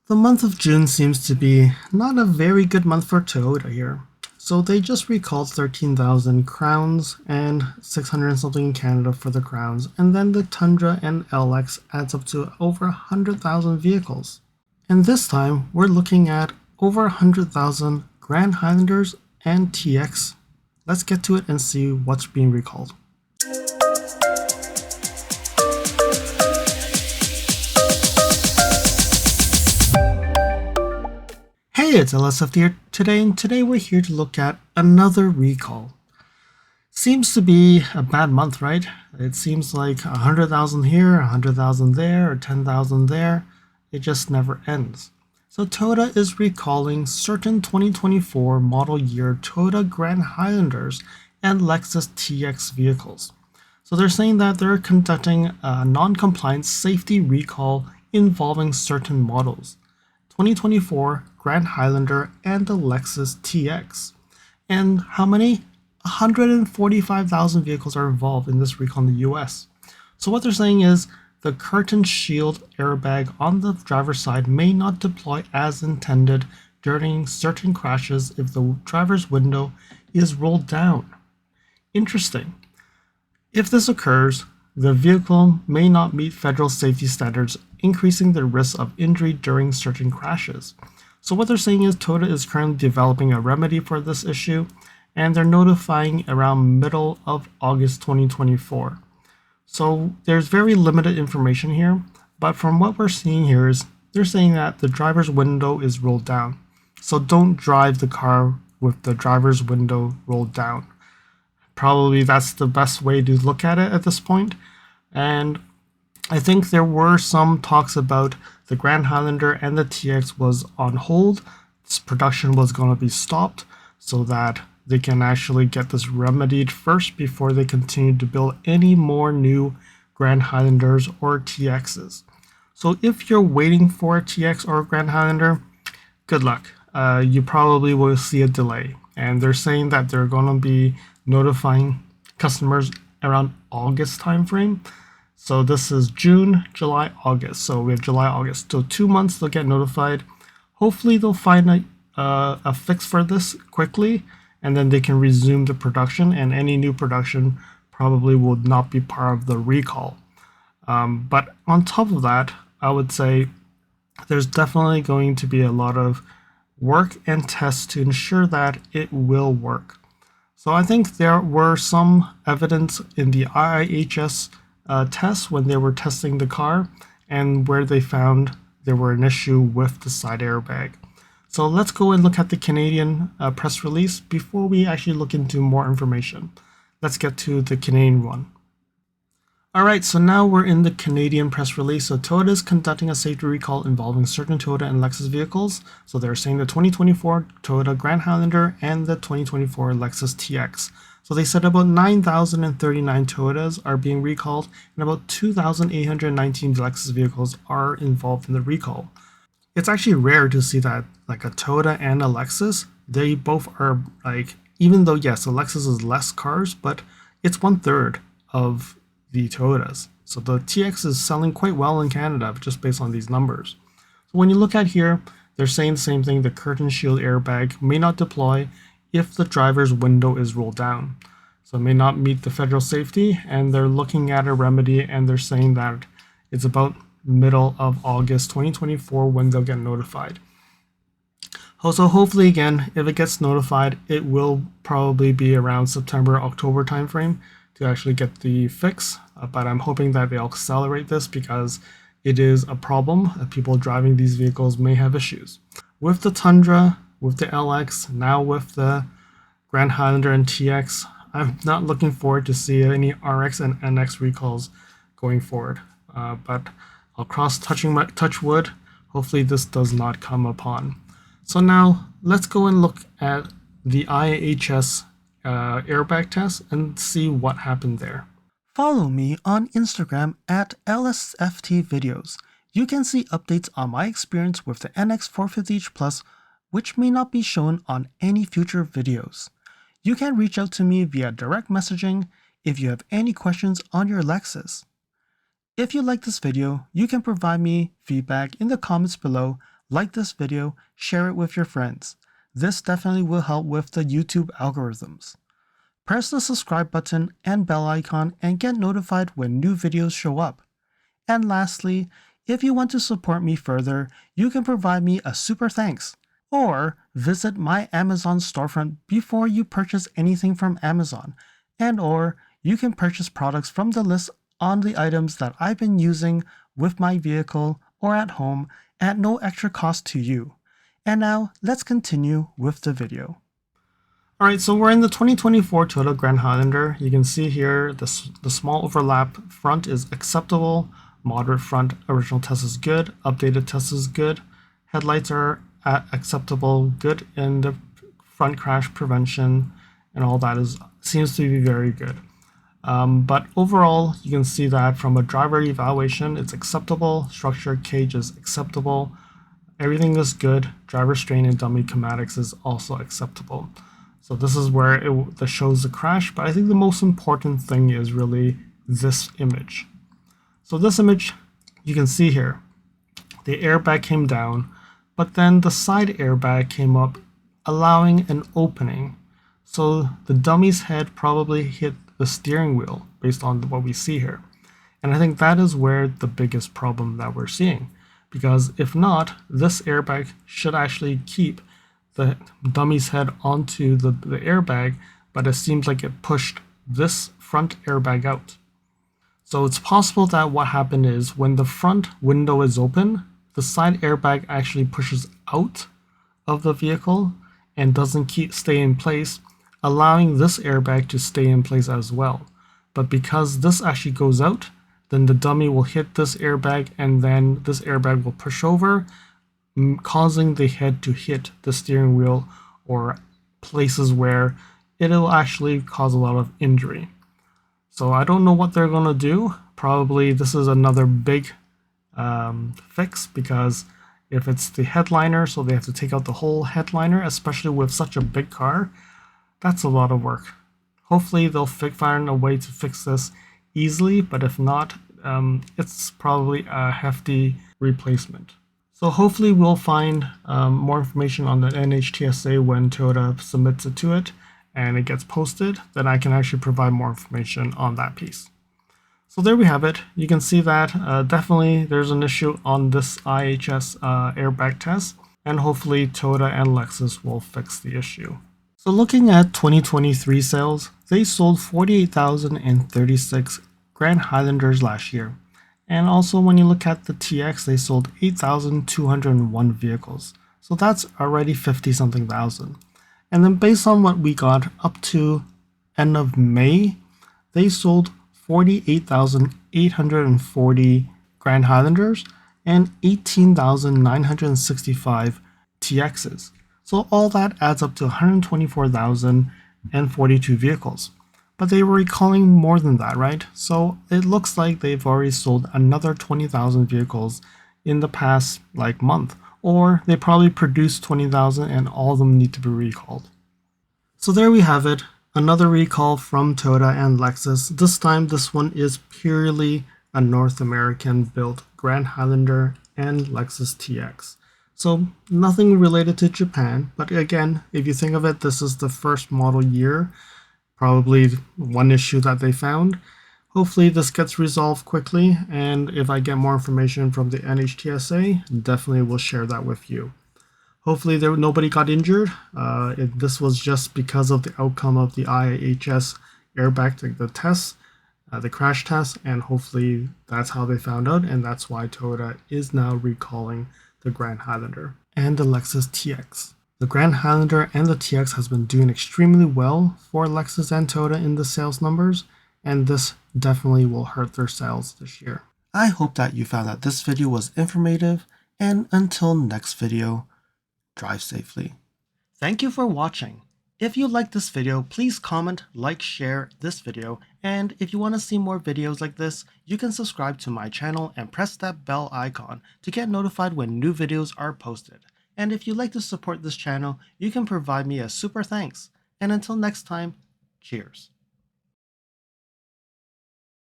The month of June seems to be not a very good month for Toyota here. So they just recalled 13,000 Crowns and 600 and something in Canada for the Crowns, and then the Tundra and LX adds up to over 100,000 vehicles. And this time we're looking at over 100,000 Grand Highlanders and TX. Let's get to it and see what's being recalled. Hey, it's LSF here today, and today we're here to look at another recall. Seems to be a bad month, right? It seems like 100,000 here, 100,000 there, or 10,000 there. It just never ends. So Toyota is recalling certain 2024 model year Toyota Grand Highlanders and Lexus TX vehicles. So they're saying that they're conducting a non-compliant safety recall involving certain models. 2024 Grand Highlander and the Lexus TX. And how many? 145,000 vehicles are involved in this recall in the US. So what they're saying is the curtain shield airbag on the driver's side may not deploy as intended during certain crashes if the driver's window is rolled down. Interesting. If this occurs, the vehicle may not meet federal safety standards, increasing the risk of injury during certain crashes. So what they're saying is Toyota is currently developing a remedy for this issue, and they're notifying around middle of August 2024. So there's very limited information here, but from what we're seeing here is they're saying that the driver's window is rolled down. So don't drive the car with the driver's window rolled down. Probably that's the best way to look at it at this point. And I think there were some talks about the Grand Highlander and the TX was on hold. This production was going to be stopped so that they can actually get this remedied first before they continue to build any more new Grand Highlanders or TXs. So if you're waiting for a TX or a Grand Highlander, good luck. You probably will see a delay. And they're saying that they're going to be notifying customers around August timeframe. So this is June, July, August. So we have July, August. So 2 months they'll get notified. Hopefully they'll find a fix for this quickly, and then they can resume the production, and any new production probably will not be part of the recall. But on top of that, I would say there's definitely going to be a lot of work and tests to ensure that it will work. So I think there were some evidence in the IIHS tests when they were testing the car, and where they found there were an issue with the side airbag. So let's go and look at the Canadian press release before we actually look into more information. Let's get to the Canadian one. Alright, so now we're in the Canadian press release. So Toyota is conducting a safety recall involving certain Toyota and Lexus vehicles. So they're saying the 2024 Toyota Grand Highlander and the 2024 Lexus TX. So they said about 9,039 Toyotas are being recalled and about 2,819 Lexus vehicles are involved in the recall. It's actually rare to see that like a Toyota and a Lexus, they both are like, even though yes, the Lexus is less cars, but it's 1/3 of the Toyotas. So the TX is selling quite well in Canada just based on these numbers. So when you look at here, they're saying the same thing. The curtain shield airbag may not deploy if the driver's window is rolled down. So it may not meet the federal safety, and they're looking at a remedy, and they're saying that it's about middle of August 2024 when they'll get notified. Also, hopefully again, if it gets notified, it will probably be around September, October timeframe to actually get the fix. But I'm hoping that they'll accelerate this because it is a problem. People driving these vehicles may have issues. With the Tundra, with the LX, now with the Grand Highlander and TX, I'm not looking forward to see any RX and NX recalls going forward. But I'll touch wood. Hopefully this does not come upon. So now let's go and look at the IIHS airbag test and see what happened there. Follow me on Instagram at LSFT videos. You can see updates on my experience with the NX 450h Plus, which may not be shown on any future videos. You can reach out to me via direct messaging if you have any questions on your Lexus. If you like this video, you can provide me feedback in the comments below like this video, share it with your friends. This definitely will help with the YouTube algorithms. Press the subscribe button and bell icon and get notified when new videos show up. And lastly, if you want to support me further, you can provide me a super thanks, or visit my Amazon storefront before you purchase anything from Amazon, or you can purchase products from the list on the items that I've been using with my vehicle or at home at no extra cost to you. And now let's continue with the video. Alright, so we're in the 2024 Toyota Grand Highlander. You can see here the small overlap front is acceptable, moderate front original test is good, updated test is good, headlights are at acceptable, good in the front crash prevention, and all that seems to be very good. But overall, you can see that from a driver evaluation, it's acceptable, structure cage is acceptable, everything is good, driver strain and dummy kinematics is also acceptable. So this is where it shows the crash, but I think the most important thing is really this image. So this image, you can see here, the airbag came down, but then the side airbag came up, allowing an opening. So the dummy's head probably hit the steering wheel based on what we see here. And I think that is where the biggest problem that we're seeing, because if not, this airbag should actually keep the dummy's head onto the airbag, but it seems like it pushed this front airbag out. So it's possible that what happened is when the front window is open, the side airbag actually pushes out of the vehicle and doesn't stay in place, allowing this airbag to stay in place as well. But because this actually goes out, then the dummy will hit this airbag and then this airbag will push over, causing the head to hit the steering wheel or places where it'll actually cause a lot of injury. So I don't know what they're going to do. Probably this is another big fix, because if it's the headliner, so they have to take out the whole headliner, especially with such a big car, that's a lot of work. Hopefully they'll find a way to fix this easily, but if not, it's probably a hefty replacement. So hopefully we'll find more information on the NHTSA when Toyota submits it to it and it gets posted, then I can actually provide more information on that piece. So there we have it. You can see that definitely there's an issue on this IIHS airbag test, and hopefully Toyota and Lexus will fix the issue. So looking at 2023 sales, they sold 48,036 Grand Highlanders last year. And also when you look at the TX, they sold 8,201 vehicles. So that's already 50 something thousand. And then based on what we got up to end of May, they sold 48,840 Grand Highlanders and 18,965 TXs. So all that adds up to 124,042 vehicles. But they were recalling more than that, right? So it looks like they've already sold another 20,000 vehicles in the past month, or they probably produced 20,000 and all of them need to be recalled. So there we have it, another recall from Toyota and Lexus. This time this one is purely a North American built Grand Highlander and Lexus TX. So nothing related to Japan, but again, if you think of it, this is the first model year. Probably one issue that they found. Hopefully this gets resolved quickly, and if I get more information from the NHTSA, definitely will share that with you. Hopefully nobody got injured. This was just because of the outcome of the IIHS airbag, the test, the crash test, and hopefully that's how they found out, and that's why Toyota is now recalling the Grand Highlander and the Lexus TX. The Grand Highlander and the TX has been doing extremely well for Lexus and Toyota in the sales numbers, and this definitely will hurt their sales this year. I hope that you found that this video was informative, and until next video, drive safely. Thank you for watching. If you like this video, please comment, like, share this video, and if you want to see more videos like this, you can subscribe to my channel and press that bell icon to get notified when new videos are posted. And if you'd like to support this channel, you can provide me a super thanks. And until next time, cheers.